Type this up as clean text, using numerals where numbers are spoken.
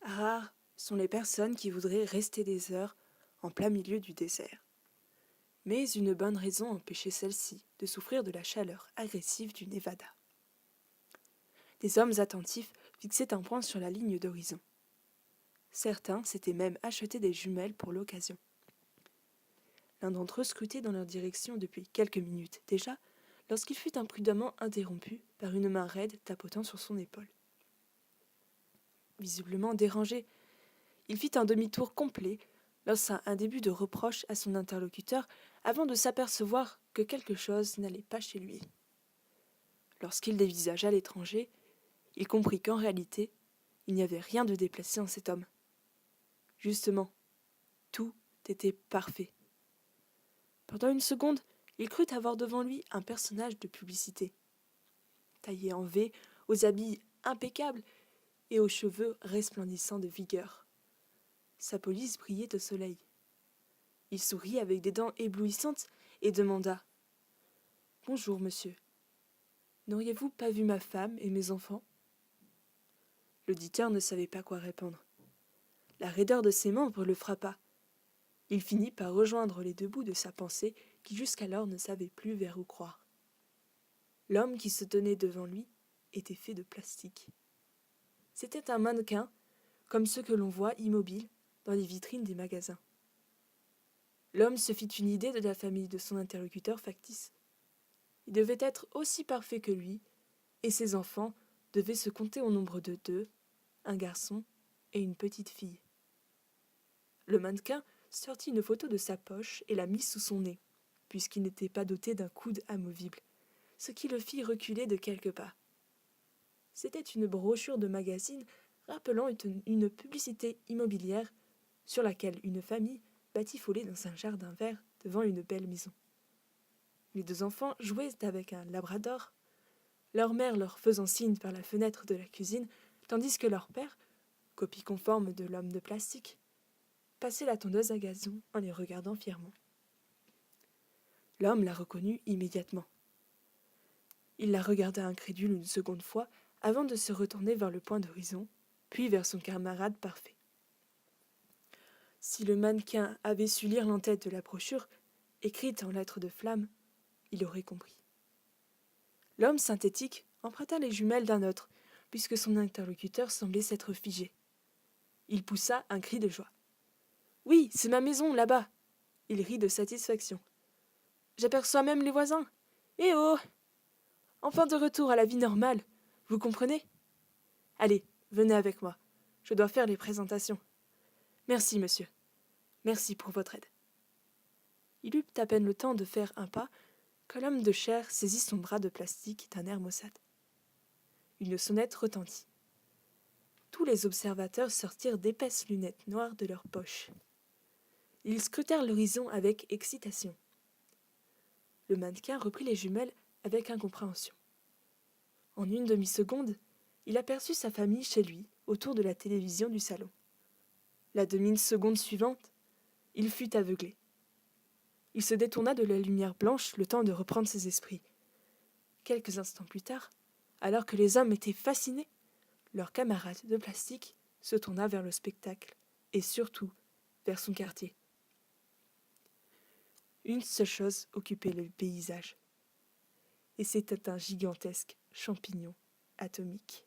Rares sont les personnes qui voudraient rester des heures en plein milieu du désert. Mais une bonne raison empêchait celle-ci de souffrir de la chaleur agressive du Nevada. Des hommes attentifs fixaient un point sur la ligne d'horizon. Certains s'étaient même acheté des jumelles pour l'occasion. L'un d'entre eux scrutait dans leur direction depuis quelques minutes déjà, lorsqu'il fut imprudemment interrompu par une main raide tapotant sur son épaule. Visiblement dérangé, il fit un demi-tour complet, lança un début de reproche à son interlocuteur avant de s'apercevoir que quelque chose n'allait pas chez lui. Lorsqu'il dévisagea l'étranger, il comprit qu'en réalité, il n'y avait rien de déplacé en cet homme. Justement, tout était parfait. Pendant une seconde, il crut avoir devant lui un personnage de publicité. Taillé en V, aux habits impeccables et aux cheveux resplendissants de vigueur. Sa police brillait au soleil. Il sourit avec des dents éblouissantes et demanda « Bonjour, monsieur. N'auriez-vous pas vu ma femme et mes enfants ?» L'auditeur ne savait pas quoi répondre. La raideur de ses membres le frappa. Il finit par rejoindre les deux bouts de sa pensée qui jusqu'alors ne savait plus vers où croire. L'homme qui se tenait devant lui était fait de plastique. C'était un mannequin, comme ceux que l'on voit immobiles dans les vitrines des magasins. L'homme se fit une idée de la famille de son interlocuteur factice. Il devait être aussi parfait que lui, et ses enfants devaient se compter au nombre de 2, un garçon et une petite fille. Le mannequin sortit une photo de sa poche et la mit sous son nez, puisqu'il n'était pas doté d'un coude amovible, ce qui le fit reculer de quelques pas. C'était une brochure de magazine rappelant une publicité immobilière sur laquelle une famille batifolait dans un jardin vert devant une belle maison. Les deux enfants jouaient avec un labrador, leur mère leur faisant signe par la fenêtre de la cuisine, tandis que leur père, copie conforme de l'homme de plastique, passait la tondeuse à gazon en les regardant fièrement. L'homme la reconnut immédiatement. Il la regarda incrédule une seconde fois avant de se retourner vers le point d'horizon, puis vers son camarade parfait. Si le mannequin avait su lire l'entête de la brochure, écrite en lettres de flamme, il aurait compris. L'homme synthétique emprunta les jumelles d'un autre, puisque son interlocuteur semblait s'être figé. Il poussa un cri de joie. « Oui, c'est ma maison, là-bas !» Il rit de satisfaction. « J'aperçois même les voisins. Eh oh ! Enfin de retour à la vie normale, vous comprenez ? Allez, venez avec moi. Je dois faire les présentations. Merci, monsieur. Merci pour votre aide. » Il eut à peine le temps de faire un pas que l'homme de chair saisit son bras de plastique d'un air maussade. Une sonnette retentit. Tous les observateurs sortirent d'épaisses lunettes noires de leurs poches. Ils scrutèrent l'horizon avec excitation. Le mannequin reprit les jumelles avec incompréhension. En une demi-seconde, il aperçut sa famille chez lui, autour de la télévision du salon. La demi-seconde suivante, il fut aveuglé. Il se détourna de la lumière blanche le temps de reprendre ses esprits. Quelques instants plus tard, alors que les hommes étaient fascinés, leur camarade de plastique se tourna vers le spectacle et surtout vers son quartier. Une seule chose occupait le paysage, et c'était un gigantesque champignon atomique.